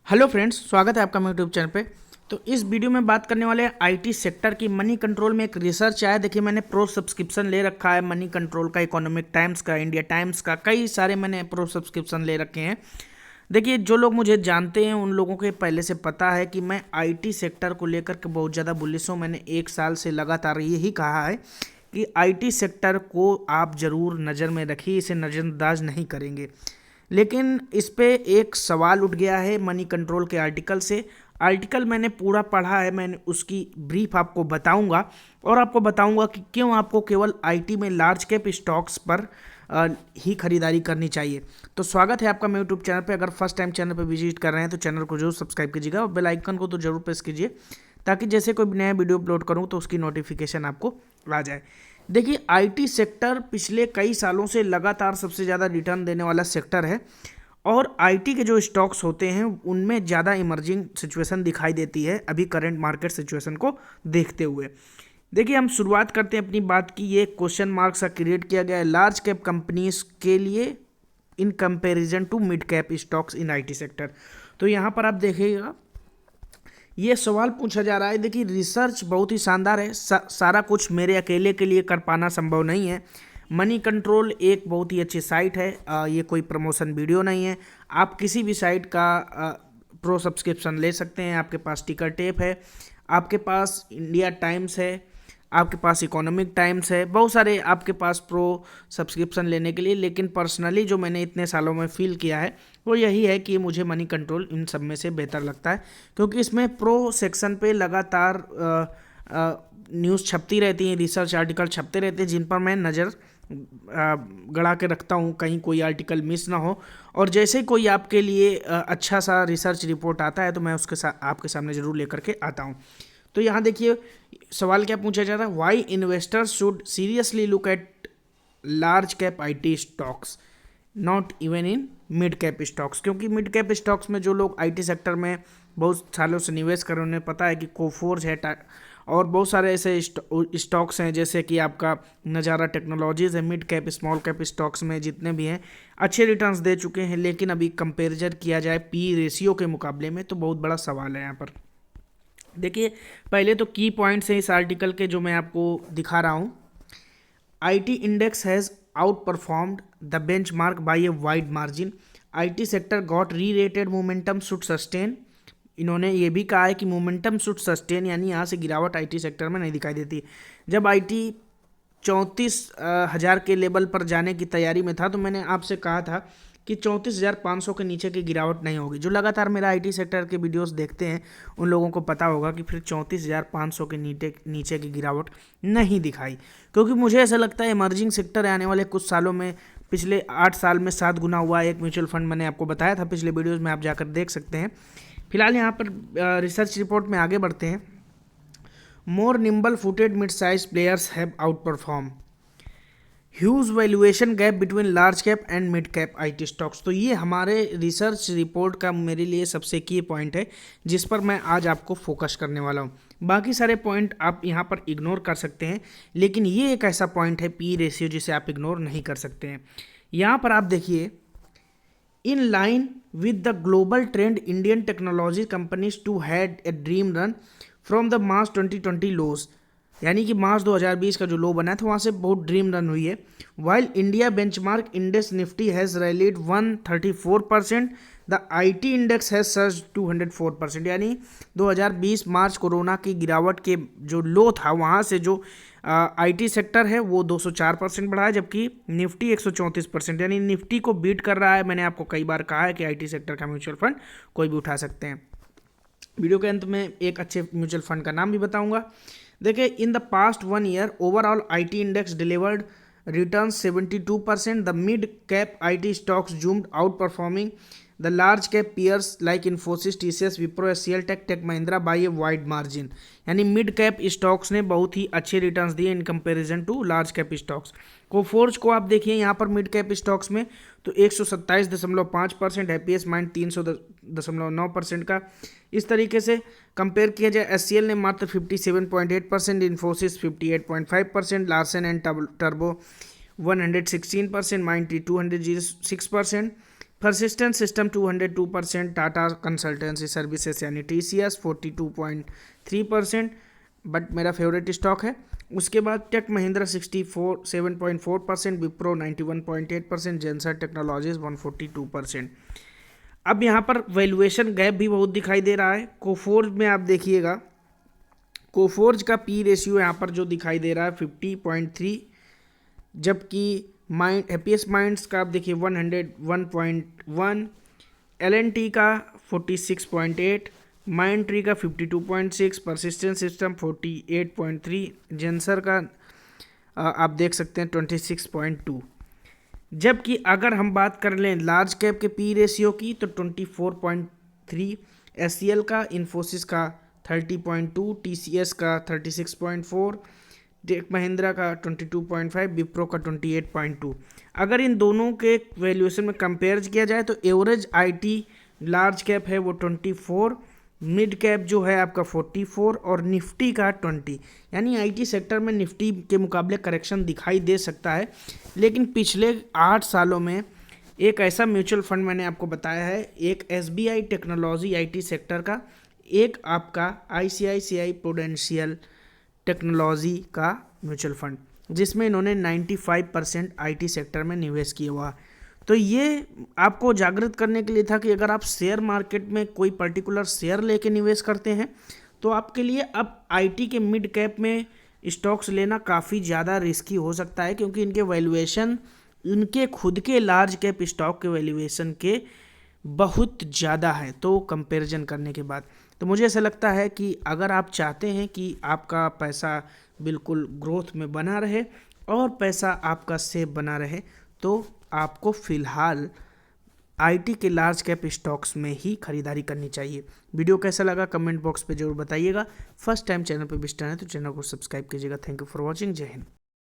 Hello friends, स्वागत है आपका मेरे यूट्यूब चैनल पे। तो इस वीडियो में बात करने वाले हैं आईटी सेक्टर की। मनी कंट्रोल में एक रिसर्च आया। देखिए, मैंने प्रो सब्सक्रिप्शन ले रखा है मनी कंट्रोल का, इकोनॉमिक टाइम्स का, इंडिया टाइम्स का, कई सारे मैंने प्रो सब्सक्रिप्शन ले रखे हैं। देखिए, जो लोग मुझे जानते हैं उन लोगों के पहले से पता है कि मैं आईटी सेक्टर को लेकर के बहुत ज़्यादा बुलिश हूँ। मैंने एक साल से लगातार यही कहा है कि आईटी सेक्टर को आप ज़रूर नज़र में रखिए, इसे नज़रअंदाज नहीं करेंगे। लेकिन इस पे एक सवाल उठ गया है मनी कंट्रोल के आर्टिकल से। आर्टिकल मैंने पूरा पढ़ा है, मैंने उसकी ब्रीफ आपको बताऊंगा और आपको बताऊंगा कि क्यों आपको केवल आईटी में लार्ज कैप स्टॉक्स पर ही खरीदारी करनी चाहिए। तो स्वागत है आपका मेरे यूट्यूब चैनल पे। अगर फर्स्ट टाइम चैनल पे विजिट कर रहे हैं तो चैनल को जरूर सब्सक्राइब कीजिएगा और बेल आइकन को तो जरूर प्रेस कीजिए, ताकि जैसे कोई नया वीडियो अपलोड करूँ तो उसकी नोटिफिकेशन आपको आ जाए। देखिए, आईटी सेक्टर पिछले कई सालों से लगातार सबसे ज़्यादा रिटर्न देने वाला सेक्टर है और आईटी के जो स्टॉक्स होते हैं उनमें ज़्यादा इमर्जिंग सिचुएशन दिखाई देती है अभी करंट मार्केट सिचुएशन को देखते हुए। देखिए, हम शुरुआत करते हैं अपनी बात की। ये क्वेश्चन मार्क सा क्रिएट किया गया है लार्ज कैप कंपनीज के लिए in comparison to mid cap stocks in IT sector. तो यहाँ पर आप देखिएगा, ये सवाल पूछा जा रहा है। देखिए, रिसर्च बहुत ही शानदार है। सारा कुछ मेरे अकेले के लिए कर पाना संभव नहीं है। मनी कंट्रोल एक बहुत ही अच्छी साइट है। ये कोई प्रमोशन वीडियो नहीं है। आप किसी भी साइट का प्रो सब्सक्रिप्शन ले सकते हैं। आपके पास टिकर टेप है, आपके पास इंडिया टाइम्स है, आपके पास इकोनॉमिक टाइम्स है, बहुत सारे आपके पास प्रो सब्सक्रिप्शन लेने के लिए। लेकिन पर्सनली जो मैंने इतने सालों में फील किया है वो यही है कि मुझे मनी कंट्रोल इन सब में से बेहतर लगता है, क्योंकि इसमें प्रो सेक्शन पे लगातार न्यूज़ छपती रहती हैं, रिसर्च आर्टिकल छपते रहते हैं, जिन पर मैं नज़र गड़ा के रखता हूँ, कहीं कोई आर्टिकल मिस ना हो। और जैसे ही कोई आपके लिए अच्छा सा रिसर्च रिपोर्ट आता है तो मैं उसके साथ आपके सामने ज़रूर लेकर के आता हूँ। तो यहाँ देखिए, सवाल क्या पूछा जा रहा है, why investors should seriously look at large cap IT stocks not even in mid cap stocks. क्योंकि मिड कैप स्टॉक्स में जो लोग आईटी सेक्टर में बहुत सालों से निवेश कर रहे हैं उन्हें पता है कि कोफोर्ज है और बहुत सारे ऐसे स्टॉक्स हैं, जैसे कि आपका नज़ारा टेक्नोलॉजीज़ है। Mid cap small cap stocks में जितने भी हैं अच्छे रिटर्न्स दे चुके हैं, लेकिन अभी कंपेरिजन किया जाए पी रेशियो के मुकाबले में तो बहुत बड़ा सवाल है यहाँ पर। देखिए, पहले तो की पॉइंट्स हैं इस आर्टिकल के जो मैं आपको दिखा रहा हूँ। IT index has outperformed the benchmark by a wide margin. IT sector got rerated, momentum should sustain. इन्होंने ये भी कहा है कि मोमेंटम शुड सस्टेन, यानी यहाँ से गिरावट आईटी सेक्टर में नहीं दिखाई देती। जब आईटी 34,000 के लेवल पर जाने की तैयारी में था तो मैंने आपसे कहा था कि 34,500 के नीचे की गिरावट नहीं होगी। जो लगातार मेरा आईटी सेक्टर के वीडियोस देखते हैं उन लोगों को पता होगा कि फिर 34,500 के नीचे की गिरावट नहीं दिखाई, क्योंकि मुझे ऐसा लगता है इमर्जिंग सेक्टर आने वाले कुछ सालों में, पिछले 8 साल में 7 गुना हुआ। एक म्यूचुअल फंड मैंने आपको बताया था पिछले वीडियोज़ में, आप जाकर देख सकते हैं। फिलहाल यहाँ पर रिसर्च रिपोर्ट में आगे बढ़ते हैं। More nimble footed mid size players have out perform huge valuation gap between large cap and mid cap IT stocks. तो ये हमारे रिसर्च रिपोर्ट का मेरे लिए सबसे की पॉइंट है जिस पर मैं आज आपको फोकस करने वाला हूँ। बाकी सारे पॉइंट आप यहाँ पर इग्नोर कर सकते हैं, लेकिन ये एक ऐसा पॉइंट है पी रेशियो जिसे आप इग्नोर नहीं कर सकते हैं। यहाँ पर आप देखिए, in line with the global trend Indian technology companies to had a dream run from the March 2020 lows, यानी कि मार्च 2020 का जो लो बना था वहाँ से बहुत ड्रीम रन हुई है। While India benchmark index Nifty has rallied 134%, the IT index has surge 204%। यानी 2020 मार्च कोरोना की गिरावट के जो लो था वहाँ से जो आईटी सेक्टर है वो 204% बढ़ा है, जबकि निफ्टी 134%, यानी निफ्टी को बीट कर रहा है। मैंने आपको कई बार कहा है कि आईटी सेक्टर का म्यूचुअल फंड कोई भी उठा सकते हैं। वीडियो के अंत में एक अच्छे म्यूचुअल फंड का नाम भी बताऊंगा। देखिए, in the past 1 year overall IT index delivered return 72%, the mid cap IT stocks zoomed outperforming the large cap peers like Infosys, TCS, Wipro, HCL, Tech Mahindra by a wide margin. यानी mid cap stocks ने बहुत ही अच्छे returns दिए in comparison to large cap stocks. Coforge को आप देखिए यहाँ पर मिड कैप स्टॉक्स में तो 127.5%, हैप्पीएस्ट माइंड 300.9% का। इस तरीके से कंपेयर किया जाए, एचसीएल ने मात्र 57.8%, Infosys 58.5%, Larsen and turbo 116%, mind 206%, persistent system 202%, Tata consultancy services यानी TCS 42.3%, बट मेरा फेवरेट स्टॉक है। उसके बाद टेक महिंद्रा 7.4%, विप्रो 91.8%, जेंसर टेक्नोलॉजीज 142%। अब यहाँ पर वैल्यूएशन गैप भी बहुत दिखाई दे रहा है। कोफोर्ज में आप देखिएगा, कोफोर्ज का पी रेशियो यहाँ पर जो दिखाई दे रहा है 50.3, जबकि हैप्पीएस्ट माइंड्स का आप देखिए 101.1, L&T का 46.8, माइंड ट्री का 52.6, परसिस्टेंट सिस्टम 48.3, जेंसर का आप देख सकते हैं 26.2। जबकि अगर हम बात कर लें लार्ज कैप के पी रेशियो की तो 24.3, SCL का, इन्फोसिस का 30.2, TCS का 36.4, टेक महिंद्रा का 22.5, विप्रो का 28.2। अगर इन दोनों के वैल्यूएशन में कंपेयर किया जाए तो एवरेज IT लार्ज कैप है वो 24, मिड कैप जो है आपका 44 और निफ्टी का 20। यानी IT सेक्टर में निफ्टी के मुकाबले करेक्शन दिखाई दे सकता है, लेकिन पिछले 8 सालों में एक ऐसा म्यूचुअल फंड मैंने आपको बताया है, एक SBI टेक्नोलॉजी IT सेक्टर का, एक आपका ICICI प्रूडेंशियल टेक्नोलॉजी का म्यूचुअल फंड, जिसमें इन्होंने 95% IT सेक्टर में निवेश किया हुआ। तो ये आपको जागृत करने के लिए था कि अगर आप शेयर मार्केट में कोई पर्टिकुलर शेयर लेके निवेश करते हैं तो आपके लिए अब IT के मिड कैप में स्टॉक्स लेना काफ़ी ज़्यादा रिस्की हो सकता है, क्योंकि इनके वैल्यूएशन इनके खुद के लार्ज कैप स्टॉक के वैल्यूएशन के बहुत ज़्यादा है, तो कंपैरिजन करने के बाद। तो मुझे ऐसा लगता है कि अगर आप चाहते हैं कि आपका पैसा बिल्कुल ग्रोथ में बना रहे और पैसा आपका सेफ बना रहे, तो आपको फ़िलहाल IT के लार्ज कैप स्टॉक्स में ही खरीदारी करनी चाहिए। वीडियो कैसा लगा कमेंट बॉक्स पे जरूर बताइएगा। फर्स्ट टाइम चैनल पे विजिट है तो चैनल को सब्सक्राइब कीजिएगा। Thank you for watching. जय हिंद।